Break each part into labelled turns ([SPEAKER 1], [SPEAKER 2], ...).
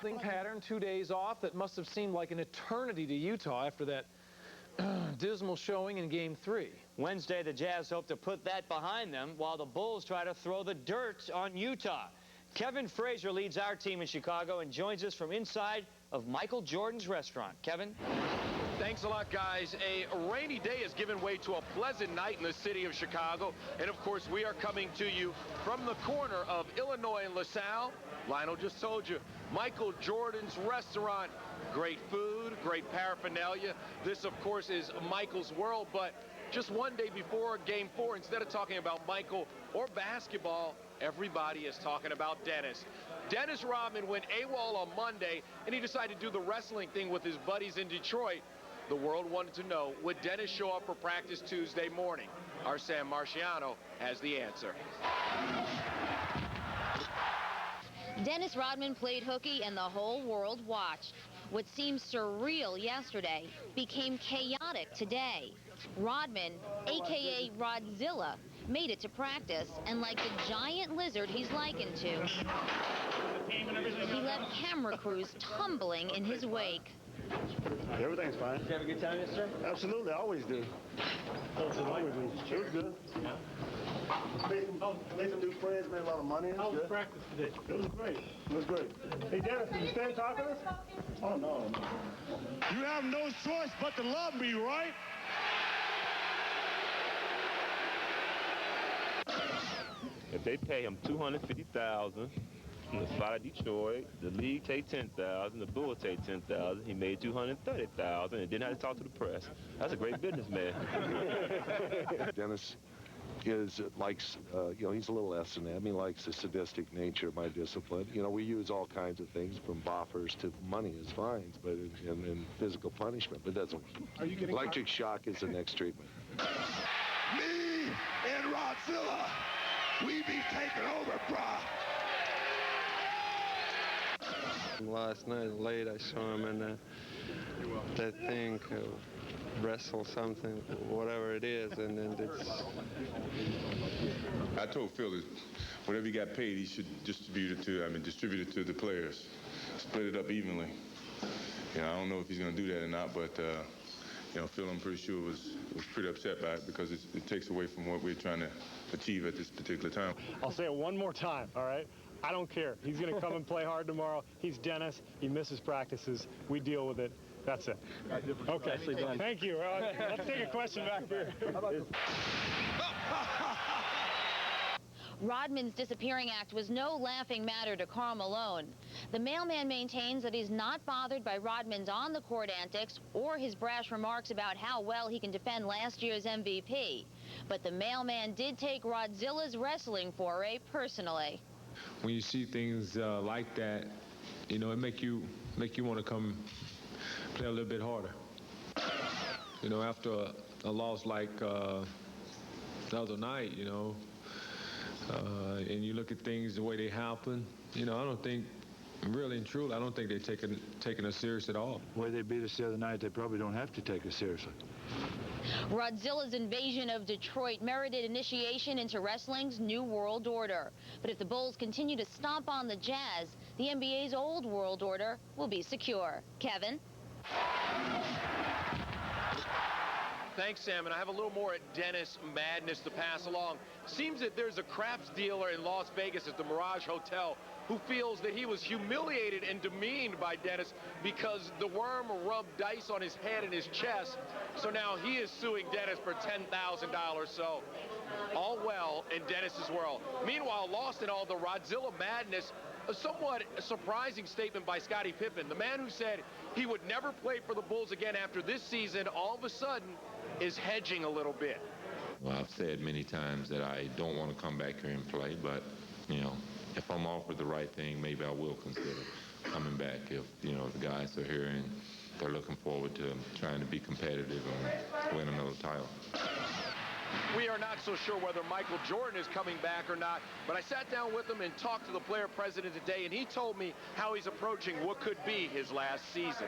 [SPEAKER 1] Pattern, 2 days off that must have seemed like an eternity to Utah after that dismal showing in Game 3.
[SPEAKER 2] Wednesday, the Jazz hope to put that behind them while the Bulls try to throw the dirt on Utah. Kevin Frazier leads our team in Chicago and joins us from inside of Michael Jordan's restaurant. Kevin?
[SPEAKER 3] Thanks a lot, guys. A rainy day has given way to a pleasant night in the city of Chicago. And, of course, we are coming to you from the corner of Illinois and LaSalle. Lionel just told you, Michael Jordan's restaurant. Great food, great paraphernalia. This, of course, is Michael's world. But just one day before Game 4, instead of talking about Michael or basketball, everybody is talking about Dennis. Dennis Rodman went AWOL on Monday, and he decided to do the wrestling thing with his buddies in Detroit. The world wanted to know, would Dennis show up for practice Tuesday morning? Our Sam Marciano has the answer.
[SPEAKER 4] Dennis Rodman played hooky and the whole world watched. What seemed surreal yesterday became chaotic today. Rodman, a.k.a. Rodzilla, made it to practice, and like the giant lizard he's likened to, he left camera crews tumbling in his wake.
[SPEAKER 5] Everything's fine.
[SPEAKER 2] Did you have a good time yesterday?
[SPEAKER 5] Absolutely, I always do. Always do. It was good. Yeah. Made some new friends, made a lot of money.
[SPEAKER 6] How was practice today?
[SPEAKER 5] It was great. It was great. Hey, Dennis, did you stand talking to us? Oh, no. You have no choice but to love me, right?
[SPEAKER 7] If they pay him $250,000 from the spot of Detroit, the league take $10,000, the Bulls take $10,000. He made $230,000 and didn't have to talk to the press. That's a great businessman.
[SPEAKER 8] Dennis likes, he's a little less than that. I mean, likes the sadistic nature of my discipline. You know, we use all kinds of things from boffers to money as fines, but and physical punishment. But that's electric shock is the next treatment.
[SPEAKER 5] Me and Rodzilla, we be taking over, brah.
[SPEAKER 9] Last night late, I saw him in that thing, wrestle something, whatever it is, and then it's...
[SPEAKER 10] I told Phil that whatever he got paid, he should distribute it to the players, split it up evenly. You know, I don't know if he's going to do that or not, but Phil, I'm pretty sure was pretty upset by it because it takes away from what we're trying to achieve at this particular time.
[SPEAKER 6] I'll say it one more time, all right? I don't care. He's going to come and play hard tomorrow. He's Dennis. He misses practices. We deal with it. That's it. Okay. Thank you. Let's take a question back here.
[SPEAKER 4] Rodman's disappearing act was no laughing matter to Karl Malone. The mailman maintains that he's not bothered by Rodman's on-the-court antics or his brash remarks about how well he can defend last year's MVP. But the mailman did take Rodzilla's wrestling foray personally.
[SPEAKER 11] When you see things like that, it make you want to come play a little bit harder. After a loss like the other night, and you look at things the way they happen, I don't think, really and truly, I don't think they're taking us serious at all.
[SPEAKER 5] The way they beat us the other night, they probably don't have to take us seriously.
[SPEAKER 4] Rodzilla's invasion of Detroit merited initiation into wrestling's new world order. But if the Bulls continue to stomp on the Jazz, the NBA's old world order will be secure. Kevin?
[SPEAKER 3] Thanks, Sam. And I have a little more at Dennis madness to pass along. Seems that there's a craps dealer in Las Vegas at the Mirage Hotel who feels that he was humiliated and demeaned by Dennis because the worm rubbed dice on his head and his chest. So now he is suing Dennis for $10,000. So all well in Dennis's world. Meanwhile, lost in all the Rodzilla madness, a somewhat surprising statement by Scottie Pippen, the man who said he would never play for the Bulls again after this season, all of a sudden is hedging a little bit.
[SPEAKER 10] Well, I've said many times that I don't want to come back here and play, but, if I'm offered the right thing, maybe I will consider coming back if, the guys are here and they're looking forward to trying to be competitive and win another title.
[SPEAKER 3] We are not so sure whether Michael Jordan is coming back or not, but I sat down with him and talked to the player president today, and he told me how he's approaching what could be his last season.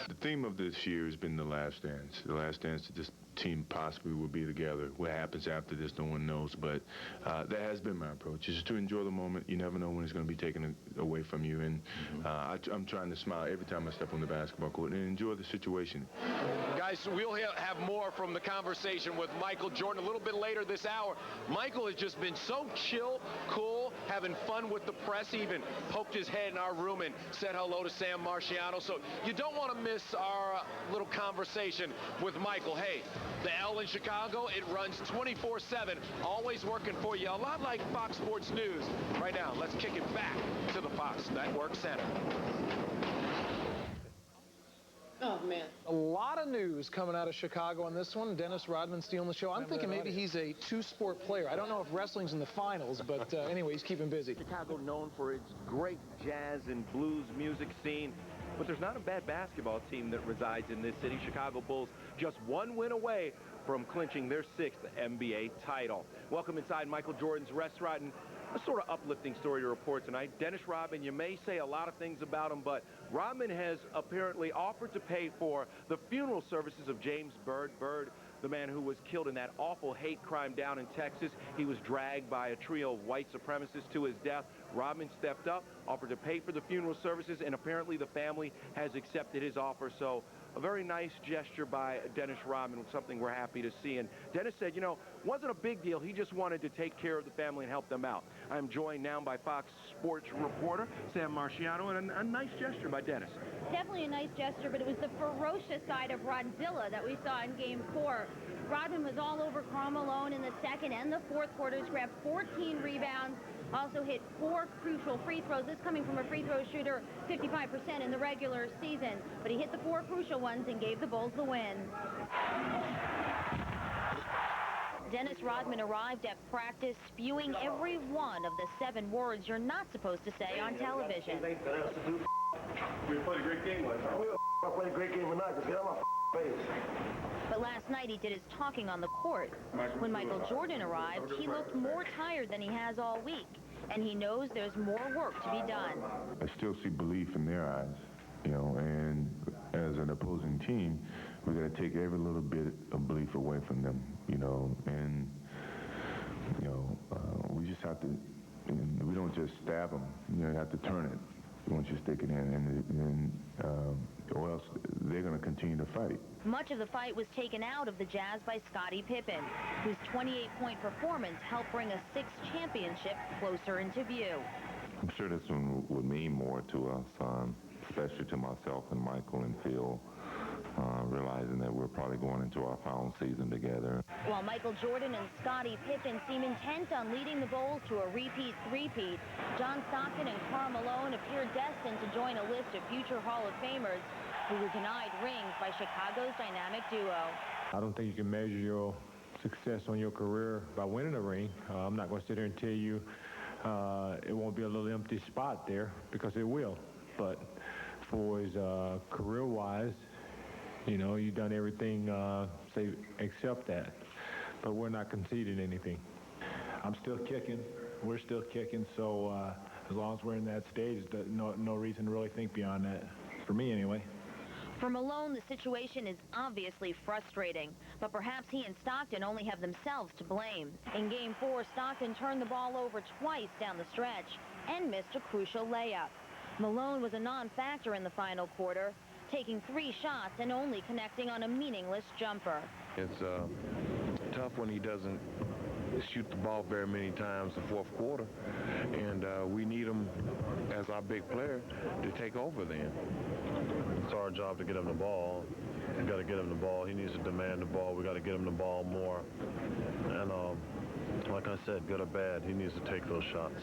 [SPEAKER 10] The theme of this year has been the last dance. The last dance to just team possibly will be together. What happens after this, no one knows. But that has been my approach, is to enjoy the moment. You never know when it's going to be taken away from you. And I'm trying to smile every time I step on the basketball court and enjoy the situation.
[SPEAKER 3] Guys, we'll have more from the conversation with Michael Jordan a little bit later this hour. Michael has just been so chill, cool, having fun with the press. He even poked his head in our room and said hello to Sam Marciano. So you don't want to miss our little conversation with Michael. Hey, the L in Chicago, it runs 24/7, always working for you, a lot like Fox Sports News. Right now, let's kick it back to the Fox Network Center.
[SPEAKER 1] Oh, man. A lot of news coming out of Chicago on this one. Dennis Rodman stealing the show. I'm thinking maybe he's a two-sport player. I don't know if wrestling's in the finals, but anyway, he's keeping busy.
[SPEAKER 3] Chicago known for its great jazz and blues music scene. But there's not a bad basketball team that resides in this city. Chicago Bulls just one win away from clinching their 6th NBA title. Welcome inside Michael Jordan's restaurant, and a sort of uplifting story to report tonight. Dennis Rodman, you may say a lot of things about him, but Rodman has apparently offered to pay for the funeral services of James Byrd. Byrd, the man who was killed in that awful hate crime down in Texas. He was dragged by a trio of white supremacists to his death. Rodman stepped up, offered to pay for the funeral services, and apparently the family has accepted his offer. So a very nice gesture by Dennis Rodman, something we're happy to see. And Dennis said, you know, wasn't a big deal. He just wanted to take care of the family and help them out. I'm joined now by Fox Sports reporter Sam Marciano, and a nice gesture by Dennis.
[SPEAKER 12] Definitely a nice gesture, but it was the ferocious side of Rodzilla that we saw in Game 4. Rodman was all over Karl Malone in the second and the fourth quarters, grabbed 14 rebounds, also hit 4 crucial free throws. This coming from a free throw shooter 55% in the regular season. But he hit the 4 crucial ones and gave the Bulls the win. Dennis Rodman arrived at practice spewing every one of the 7 words you're not supposed to say on television.
[SPEAKER 5] We played a great game last night. We played a great game tonight. Just get out my face.
[SPEAKER 4] But last night he did his talking on the court. When Michael Jordan arrived, he looked more tired than he has all week. And he knows there's more work to be done.
[SPEAKER 10] I still see belief in their eyes, you know, and as an opposing team, we got to take every little bit of belief away from them, you know, and, you know, we just have to, we don't just stab them, you know, you have to turn it. Once you stick it in, or else they're going to continue to fight.
[SPEAKER 4] Much of the fight was taken out of the Jazz by Scottie Pippen, whose 28-point performance helped bring a 6th championship closer into view.
[SPEAKER 10] I'm sure this one would mean more to us, especially to myself and Michael and Phil, realizing that we're probably going into our final season together.
[SPEAKER 4] While Michael Jordan and Scottie Pippen seem intent on leading the Bulls to a repeat three-peat, John Stockton and Karl Malone appear destined to join a list of future Hall of Famers who were denied rings by Chicago's dynamic duo.
[SPEAKER 11] I don't think you can measure your success on your career by winning a ring. I'm not going to sit here and tell you it won't be a little empty spot there, because it will. But for his career-wise, you know, you've done everything, say, except that. But we're not conceding anything. I'm still kicking. We're still kicking. So as long as we're in that stage, no reason to really think beyond that. For me, anyway.
[SPEAKER 4] For Malone, the situation is obviously frustrating, but perhaps he and Stockton only have themselves to blame. In Game 4, Stockton turned the ball over twice down the stretch and missed a crucial layup. Malone was a non-factor in the final quarter, taking 3 shots and only connecting on a meaningless jumper.
[SPEAKER 13] It's tough when he doesn't shoot the ball very many times in the fourth quarter, and we need him as our big player to take over then.
[SPEAKER 6] It's our job to get him the ball. We've got to get him the ball. He needs to demand the ball. We got to get him the ball more. And like I said, good or bad, he needs to take those shots.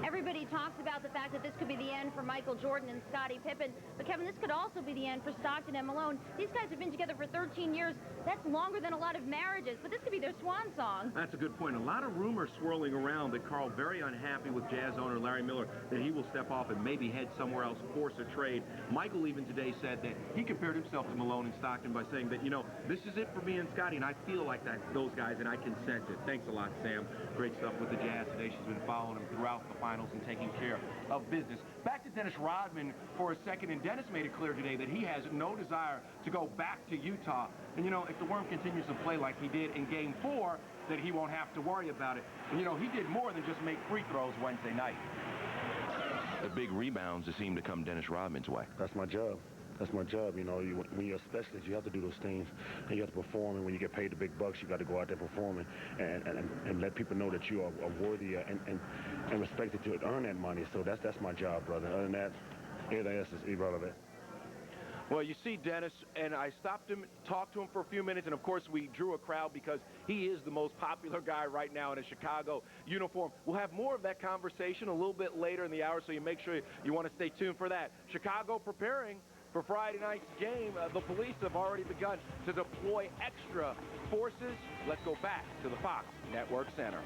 [SPEAKER 12] Everybody talks about the fact that this could be the end for Michael Jordan and Scottie Pippen. But, Kevin, this could also be the end for Stockton and Malone. These guys have been together for 13 years. That's longer than a lot of marriages. But this could be their swan song.
[SPEAKER 3] That's a good point. A lot of rumors swirling around that Carl, very unhappy with Jazz owner Larry Miller, that he will step off and maybe head somewhere else, force a trade. Michael even today said that he compared himself to Malone and Stockton by saying that, you know, this is it for me and Scottie, and I feel like that those guys, and I can sense it. Thanks a lot, Sam. Great stuff with the Jazz today. She's been following him throughout the finals and taking
[SPEAKER 14] care of business. Back to Dennis Rodman for a second, and Dennis made it clear today that he has no desire to go back to Utah. And, you know, if the Worm continues to play like he did in Game 4, that he won't have to worry about it. And, you know, he did more than just make free throws Wednesday night.
[SPEAKER 15] The big rebounds that seem to come Dennis Rodman's way.
[SPEAKER 5] That's my job. That's my job. You know, when you're a specialist, you have to do those things, and you have to perform. And when you get paid the big bucks, you got to go out there performing and let people know that you are worthy and respected to earn that money. So that's my job, brother. Other than that, everything else is irrelevant.
[SPEAKER 14] Well, you see Dennis, and I stopped him, talked to him for a few minutes, and of course we drew a crowd because he is the most popular guy right now in a Chicago uniform. We'll have more of that conversation a little bit later in the hour, so you make sure you want to stay tuned for that. Chicago preparing for Friday night's game. The police have already begun to deploy extra forces. Let's go back to the Fox Network Center.